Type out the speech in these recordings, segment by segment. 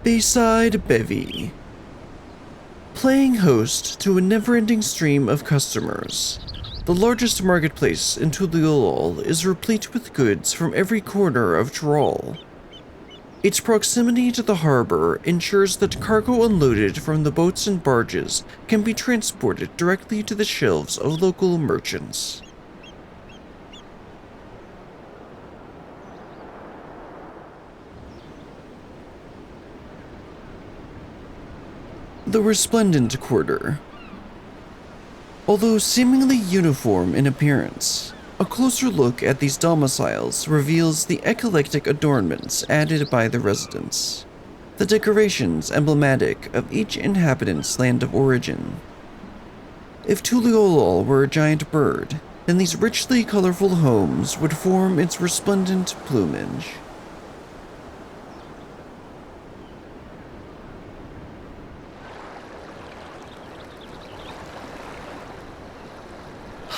Bayside Bevy. Playing host to a never-ending stream of customers, the largest marketplace in Hunu'iliy is replete with goods from every corner of Tural. Its proximity to the harbor ensures that cargo unloaded from the boats and barges can be transported directly to the shelves of local merchants. The Resplendent Quarter. Although seemingly uniform in appearance, a closer look at these domiciles reveals the eclectic adornments added by the residents, the decorations emblematic of each inhabitant's land of origin. If Hunu'iliy were a giant bird, then these richly colorful homes would form its resplendent plumage.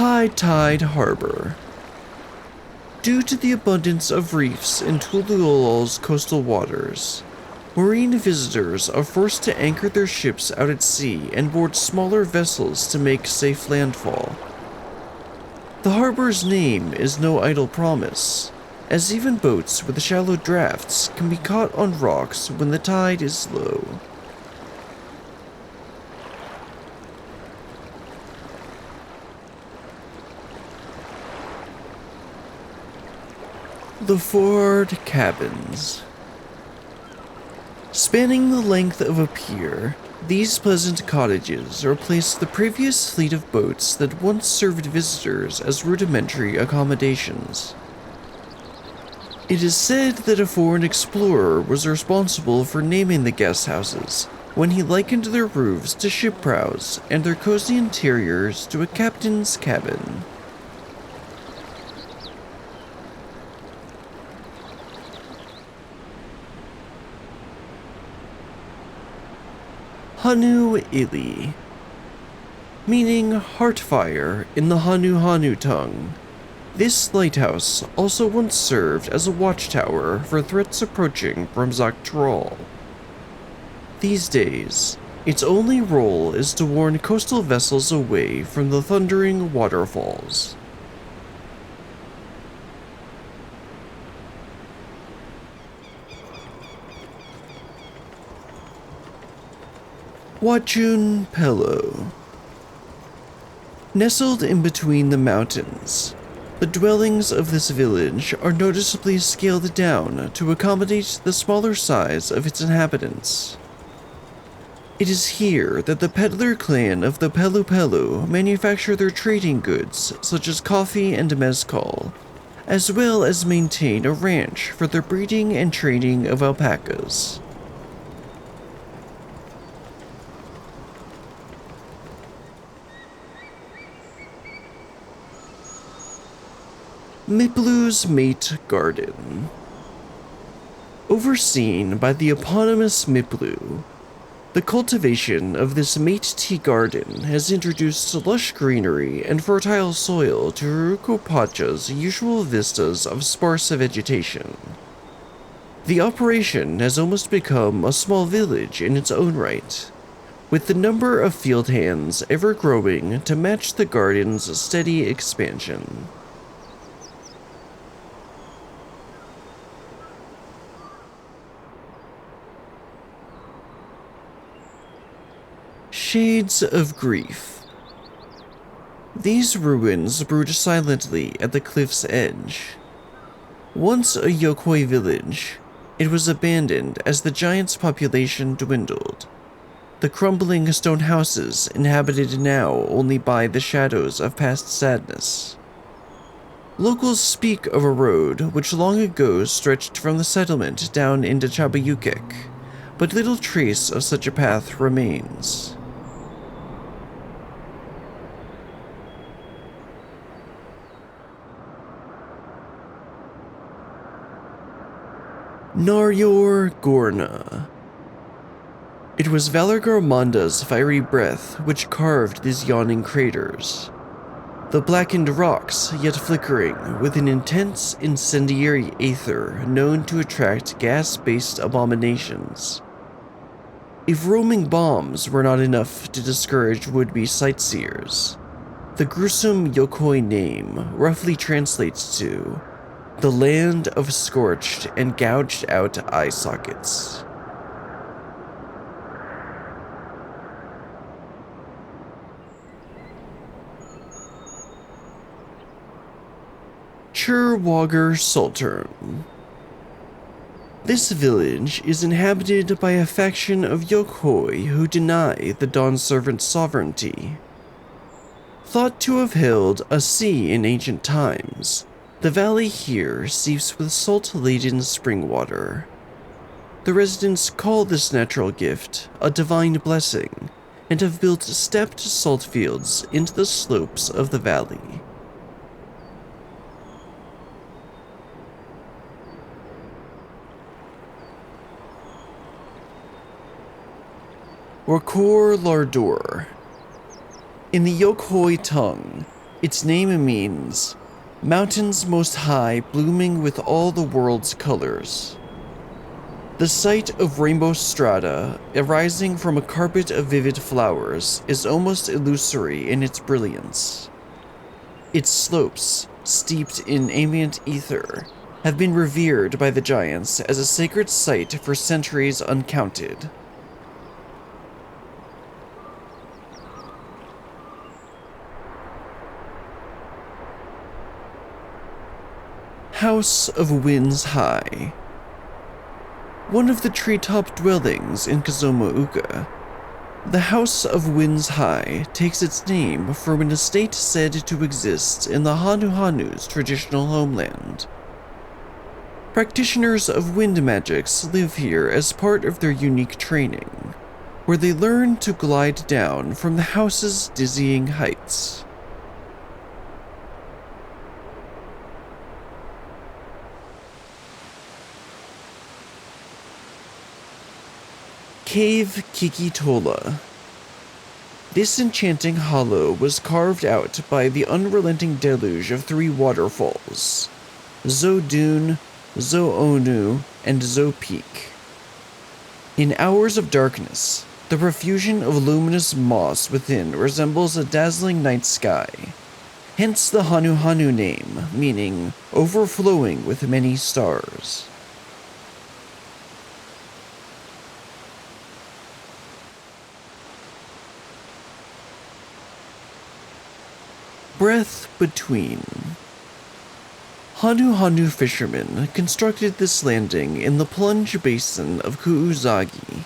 High Tide Harbor. Due to the abundance of reefs in Hunu'iliy's coastal waters, marine visitors are forced to anchor their ships out at sea and board smaller vessels to make safe landfall. The harbor's name is no idle promise, as even boats with shallow drafts can be caught on rocks when the tide is low. The Ford Cabins. Spanning the length of a pier, these pleasant cottages replace the previous fleet of boats that once served visitors as rudimentary accommodations. It is said that a foreign explorer was responsible for naming the guest houses when he likened their roofs to ship prows and their cozy interiors to a captain's cabin. Hunu'iliy, meaning heartfire in the Hanu tongue. This lighthouse also once served as a watchtower for threats approaching from Xak Tural. These days, its only role is to warn coastal vessels away from the thundering waterfalls. Wachunpelo. Nestled in between the mountains, the dwellings of this village are noticeably scaled down to accommodate the smaller size of its inhabitants. It is here that the peddler clan of the Pelu manufacture their trading goods such as coffee and mezcal, as well as maintain a ranch for the breeding and training of alpacas. Miplu's Mate Garden. Overseen by the eponymous Miplu, the cultivation of this mate tea garden has introduced lush greenery and fertile soil to Rukupacha's usual vistas of sparse vegetation. The operation has almost become a small village in its own right, with the number of field hands ever growing to match the garden's steady expansion. Shades of Grief. These ruins brood silently at the cliff's edge. Once a Yokoi village, it was abandoned as the giant's population dwindled. The crumbling stone houses inhabited now only by the shadows of past sadness. Locals speak of a road which long ago stretched from the settlement down into Chabayukik, but little trace of such a path remains. Naryor Gorna. It was Valorgarmanda's fiery breath which carved these yawning craters. The blackened rocks yet flickering with an intense incendiary aether known to attract gas-based abominations. If roaming bombs were not enough to discourage would-be sightseers, the gruesome Yokoi name roughly translates to the land of scorched and gouged out eye sockets. Chirwagur Saltern. This village is inhabited by a faction of Yokoi who deny the Dawn Servant's sovereignty. Thought to have held a sea in ancient times, the valley here seeps with salt-laden spring water. The residents call this natural gift a divine blessing and have built stepped salt fields into the slopes of the valley. Worqor Lar Dor. In the Yokoi tongue, its name means mountains most high blooming with all the world's colors. The sight of rainbow strata arising from a carpet of vivid flowers is almost illusory in its brilliance. Its slopes, steeped in ambient ether, have been revered by the giants as a sacred site for centuries uncounted. House of Winds High. One of the treetop dwellings in Kozanuakiy, the House of Winds High takes its name from an estate said to exist in the Hunu'iliy's traditional homeland. Practitioners of wind magics live here as part of their unique training, where they learn to glide down from the house's dizzying heights. Cave Kikitola. This enchanting hollow was carved out by the unrelenting deluge of three waterfalls, Zo-Dun, Zo-Onu, and Zo-Peak. In hours of darkness, the profusion of luminous moss within resembles a dazzling night sky, hence the Hunu'iliy name, meaning overflowing with many stars. Breath Between. Hunu'iliy fishermen constructed this landing in the plunge basin of Ku'uzagi,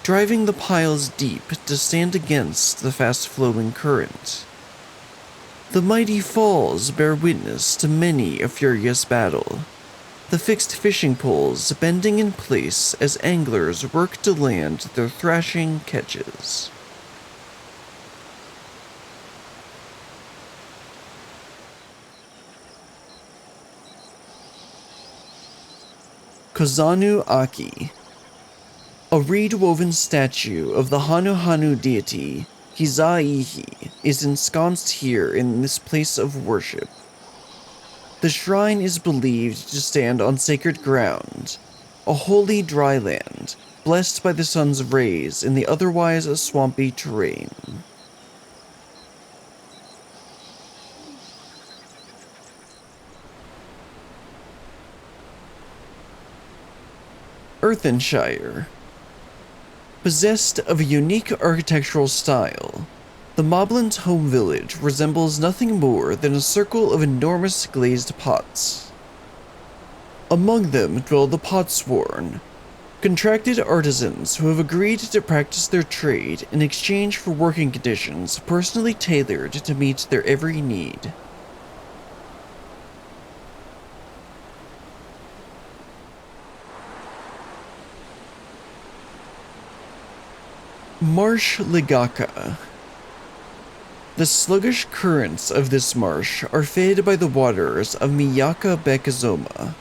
driving the piles deep to stand against the fast-flowing current. The mighty falls bear witness to many a furious battle, the fixed fishing poles bending in place as anglers work to land their thrashing catches. Kozanuakiy. A reed-woven statue of the Hunu'iliy deity Hizaihi is ensconced here in this place of worship. The shrine is believed to stand on sacred ground, a holy dry land, blessed by the sun's rays in the otherwise swampy terrain. Earthenshire. Possessed of a unique architectural style, the Moblins' home village resembles nothing more than a circle of enormous glazed pots. Among them dwell the potsworn, contracted artisans who have agreed to practice their trade in exchange for working conditions personally tailored to meet their every need. Marsh Ligaka. The sluggish currents of this marsh are fed by the waters of Miyaka Bekezoma.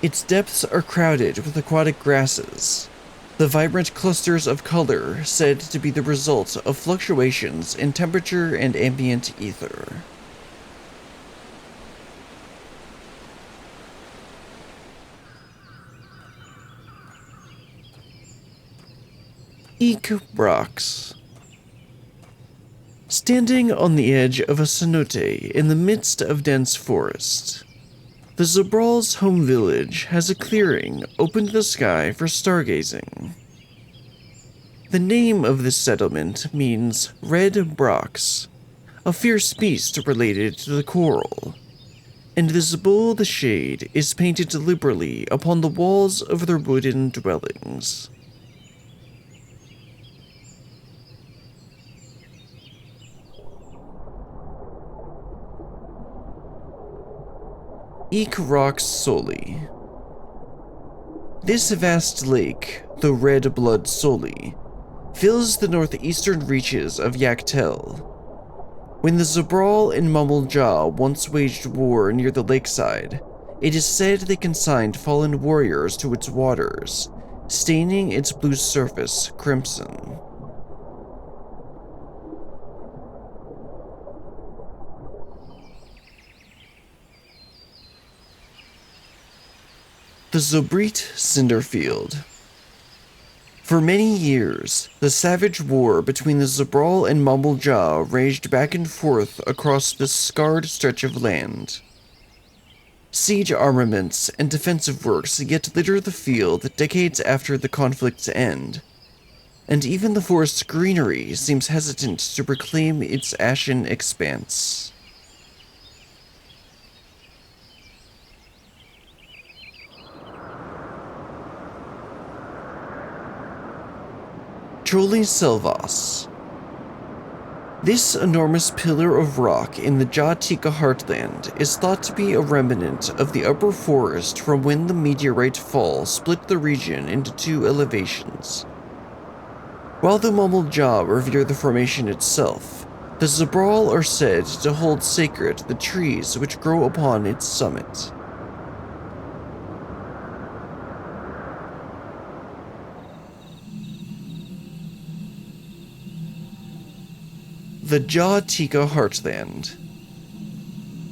Its depths are crowded with aquatic grasses, the vibrant clusters of color said to be the result of fluctuations in temperature and ambient ether. Rrax. Standing on the edge of a cenote in the midst of dense forest, the Xobr'it's home village has a clearing open to the sky for stargazing. The name of this settlement means Red Rrax, a fierce beast related to the coral, and the Xobr'it the Shade is painted liberally upon the walls of their wooden dwellings. Rrax Tsoly. This vast lake, the Red Blood Tsoly, fills the northeastern reaches of Yak Tel. When the Xobr'it and Mumble Ja once waged war near the lakeside, it is said they consigned fallen warriors to its waters, staining its blue surface crimson. The Xobr'it Cinderfield. For many years, the savage war between the Xobr'it and Mumble Ja raged back and forth across this scarred stretch of land. Siege armaments and defensive works yet litter the field decades after the conflict's end, and even the forest's greenery seems hesitant to reclaim its ashen expanse. Choliselvaas. This enormous pillar of rock in the Ja Tiika Heartland is thought to be a remnant of the upper forest from when the meteorite fall split the region into two elevations. While the Mumble Ja revere the formation itself, the Xobr'it are said to hold sacred the trees which grow upon its summit. The Ja Tiika Heartland.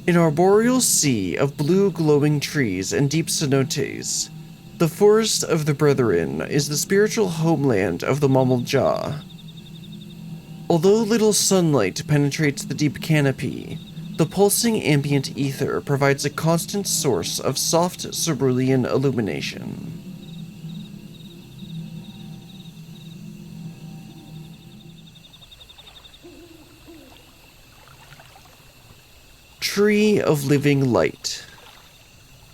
An arboreal sea of blue glowing trees and deep cenotes, the Forest of the Brethren is the spiritual homeland of the Mumble Ja. Although little sunlight penetrates the deep canopy, the pulsing ambient ether provides a constant source of soft cerulean illumination. Tree of Living Light.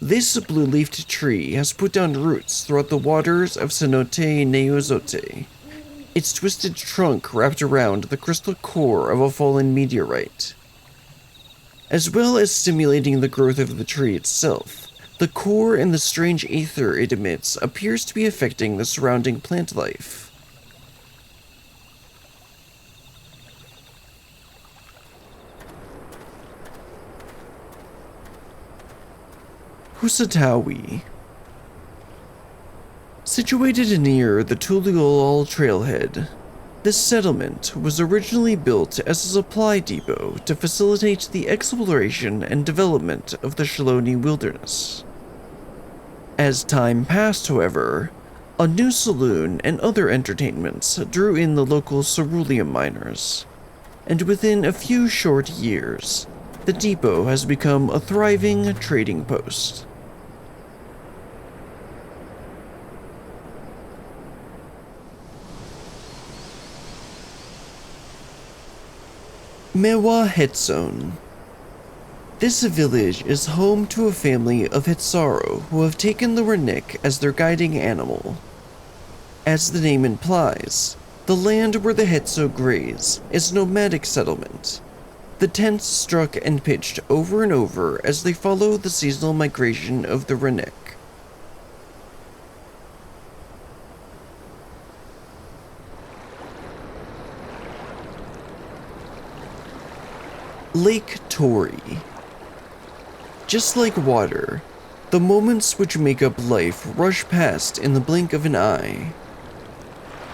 This blue-leafed tree has put down roots throughout the waters of Cenote Neozote, its twisted trunk wrapped around the crystal core of a fallen meteorite. As well as stimulating the growth of the tree itself, the core and the strange ether it emits appears to be affecting the surrounding plant life. Hunu'iliy. Situated near the Toari trailhead, this settlement was originally built as a supply depot to facilitate the exploration and development of the Xoloni wilderness. As time passed, however, a new saloon and other entertainments drew in the local cerulean miners, and within a few short years, the depot has become a thriving trading post. Mehwahhetsoan. This village is home to a family of Hetsaro who have taken the Rennick as their guiding animal. As the name implies, the land where the Hetso graze is a nomadic settlement. The tents struck and pitched over and over as they follow the seasonal migration of the Rennick. Lake Toari. Just like water, the moments which make up life rush past in the blink of an eye.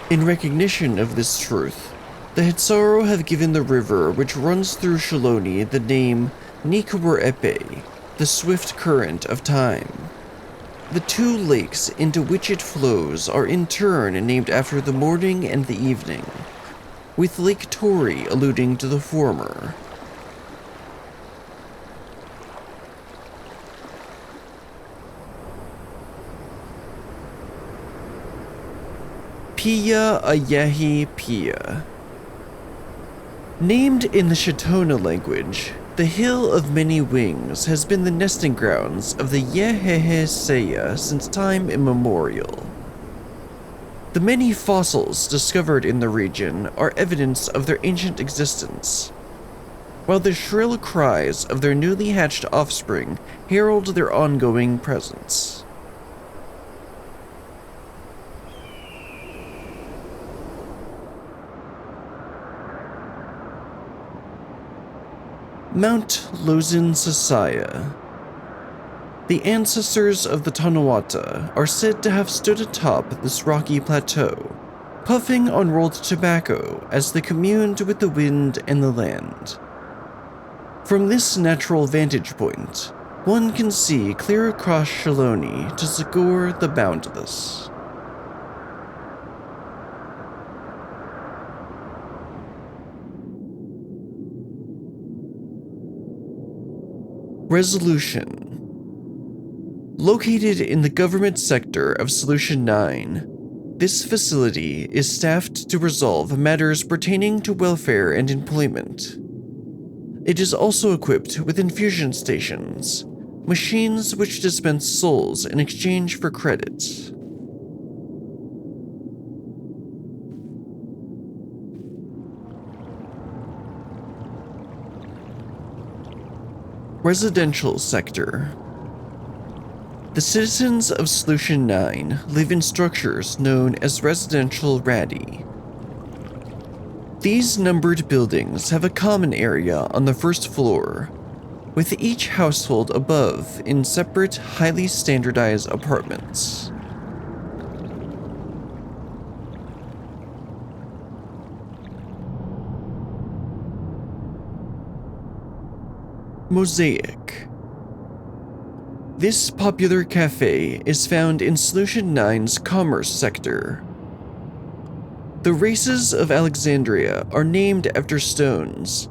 In recognition of this truth, the Hetsaro have given the river which runs through Xoloni the name Mehwahhetsoan, the swift current of time. The two lakes into which it flows are in turn named after the morning and the evening, with Lake Toari alluding to the former. Pyaayehe'pya. Named in the Shotona language, the Hill of Many Wings has been the nesting grounds of the Mehwahhetsoan since time immemorial. The many fossils discovered in the region are evidence of their ancient existence, while the shrill cries of their newly hatched offspring herald their ongoing presence. Mount Loazensasaya. The ancestors of the Tonawata are said to have stood atop this rocky plateau, puffing on rolled tobacco as they communed with the wind and the land. From this natural vantage point, one can see clear across Shaloni to Xagor the Boundless. Resolution. Located in the government sector of Solution 9, this facility is staffed to resolve matters pertaining to welfare and employment. It is also equipped with infusion stations, machines which dispense souls in exchange for credits. Residential sector. The citizens of Solution 9 live in structures known as residential radii. These numbered buildings have a common area on the first floor, with each household above in separate, highly standardized apartments. Mosaic. This popular cafe is found in Solution 9's commerce sector. The races of Alexandria are named after stones,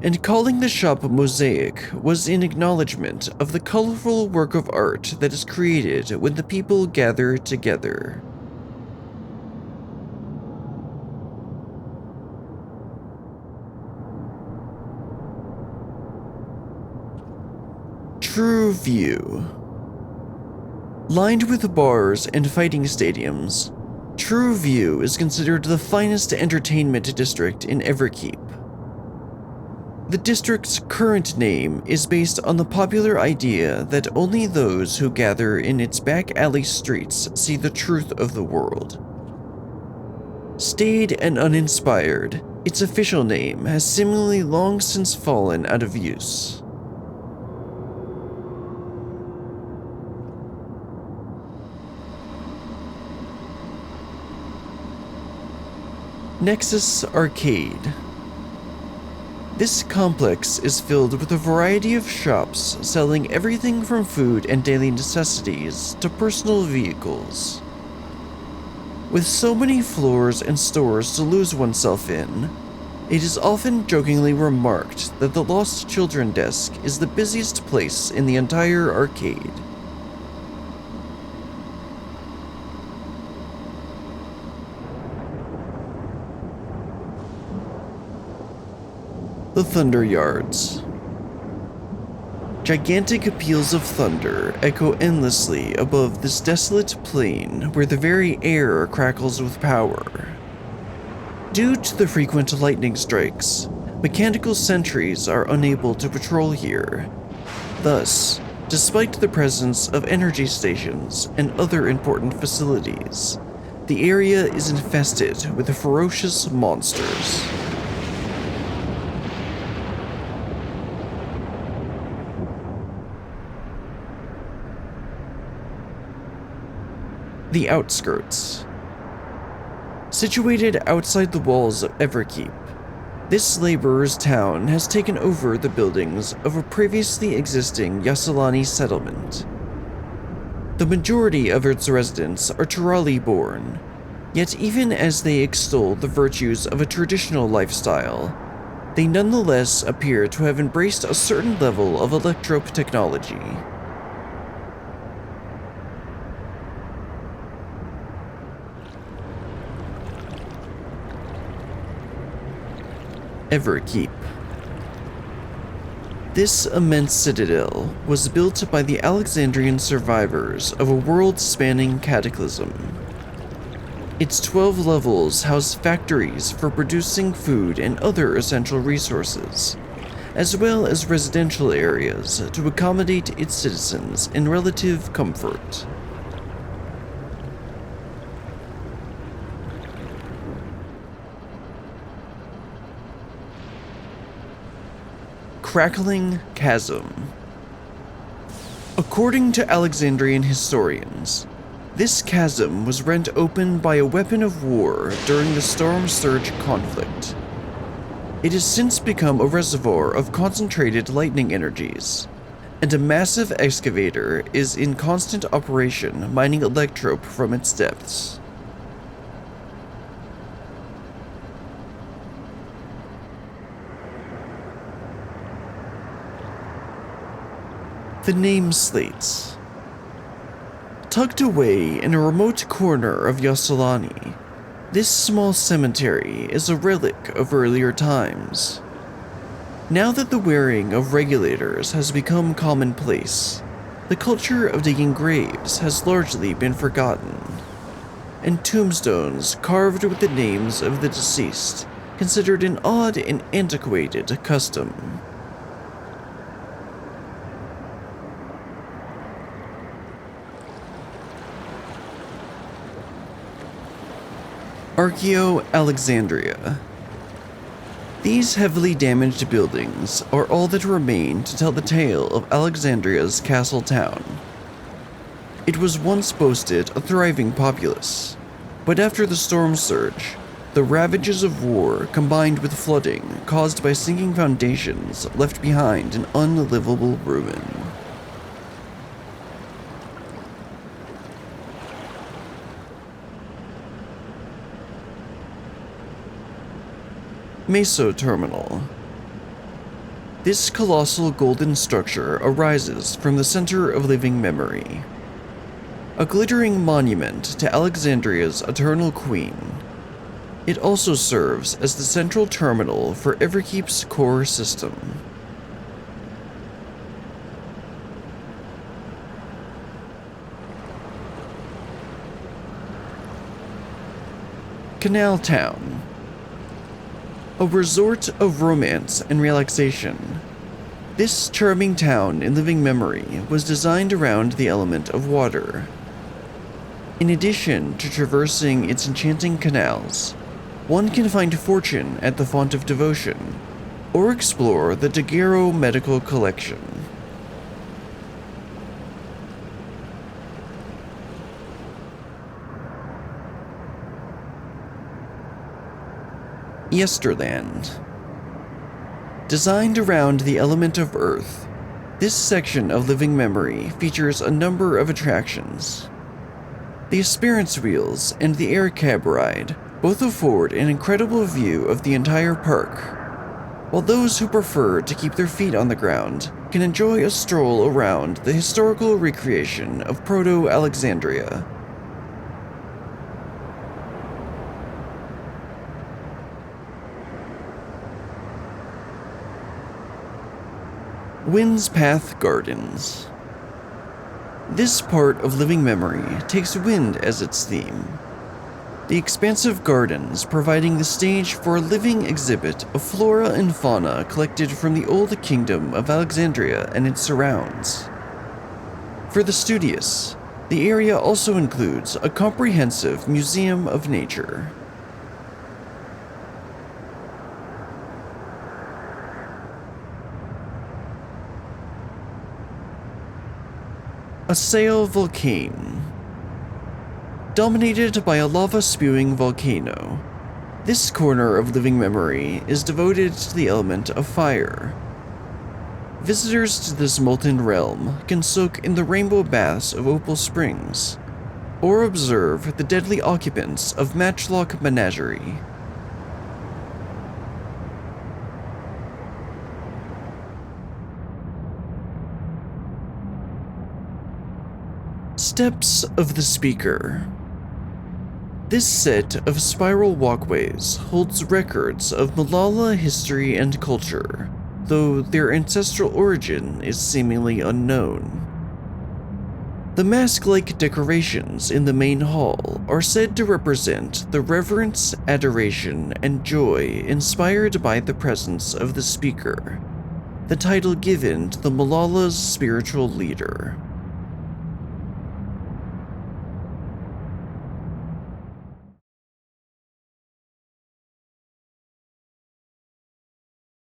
and calling the shop Mosaic was in acknowledgement of the colorful work of art that is created when the people gather together. True View. Lined with bars and fighting stadiums, True View is considered the finest entertainment district in Everkeep. The district's current name is based on the popular idea that only those who gather in its back alley streets see the truth of the world. Staid and uninspired, its official name has seemingly long since fallen out of use. Nexus Arcade. This complex is filled with a variety of shops selling everything from food and daily necessities to personal vehicles. With so many floors and stores to lose oneself in, it is often jokingly remarked that the Lost Children desk is the busiest place in the entire arcade. The Thunder Yards. Gigantic peals of thunder echo endlessly above this desolate plain where the very air crackles with power. Due to the frequent lightning strikes, mechanical sentries are unable to patrol here. Thus, despite the presence of energy stations and other important facilities, the area is infested with ferocious monsters. The Outskirts. Situated outside the walls of Everkeep, this laborer's town has taken over the buildings of a previously existing Yasalani settlement. The The majority of its residents are Toari born, yet even as they extol the virtues of a traditional lifestyle, they nonetheless appear to have embraced a certain level of electrope technology. Everkeep. This immense citadel was built by the Alexandrian survivors of a world-spanning cataclysm. Its 12 levels house factories for producing food and other essential resources, as well as residential areas to accommodate its citizens in relative comfort. Crackling Chasm. According to Alexandrian historians, this chasm was rent open by a weapon of war during the Storm Surge conflict. It has since become a reservoir of concentrated lightning energies, and a massive excavator is in constant operation mining electrope from its depths. The name slates. Tucked away in a remote corner of Yas'Alani, this small cemetery is a relic of earlier times. Now that the wearing of regulators has become commonplace, the culture of digging graves has largely been forgotten, and tombstones carved with the names of the deceased considered an odd and antiquated custom. Archeo Alexandria. These heavily damaged buildings are all that remain to tell the tale of Alexandria's castle town. It was once boasted a thriving populace, but after the storm surge, the ravages of war combined with flooding caused by sinking foundations left behind an unlivable ruin. Meso Terminal. This colossal golden structure arises from the center of living memory, a glittering monument to Alexandria's eternal queen. It also serves as the central terminal for Everkeep's core system. Canal Town. A resort of romance and relaxation, this charming town in living memory was designed around the element of water. In addition to traversing its enchanting canals, one can find fortune at the Font of Devotion, or explore the Daguerreau Medical Collection. Yesterland. Designed around the element of Earth, this section of living memory features a number of attractions. The Experience Wheels and the Air Cab ride both afford an incredible view of the entire park, while those who prefer to keep their feet on the ground can enjoy a stroll around the historical recreation of Proto-Alexandria. Windspath Gardens. This part of living memory takes wind as its theme. The expansive gardens providing the stage for a living exhibit of flora and fauna collected from the old kingdom of Alexandria and its surrounds. For the studious, the area also includes a comprehensive museum of nature. Asyle Volcane. Dominated by a lava-spewing volcano, this corner of living memory is devoted to the element of fire. Visitors to this molten realm can soak in the rainbow baths of Opal Springs, or observe the deadly occupants of Matchlock Menagerie. Steps of the Speaker. This set of spiral walkways holds records of Malala history and culture, though their ancestral origin is seemingly unknown. The mask-like decorations in the main hall are said to represent the reverence, adoration, and joy inspired by the presence of the Speaker, the title given to the Malala's spiritual leader.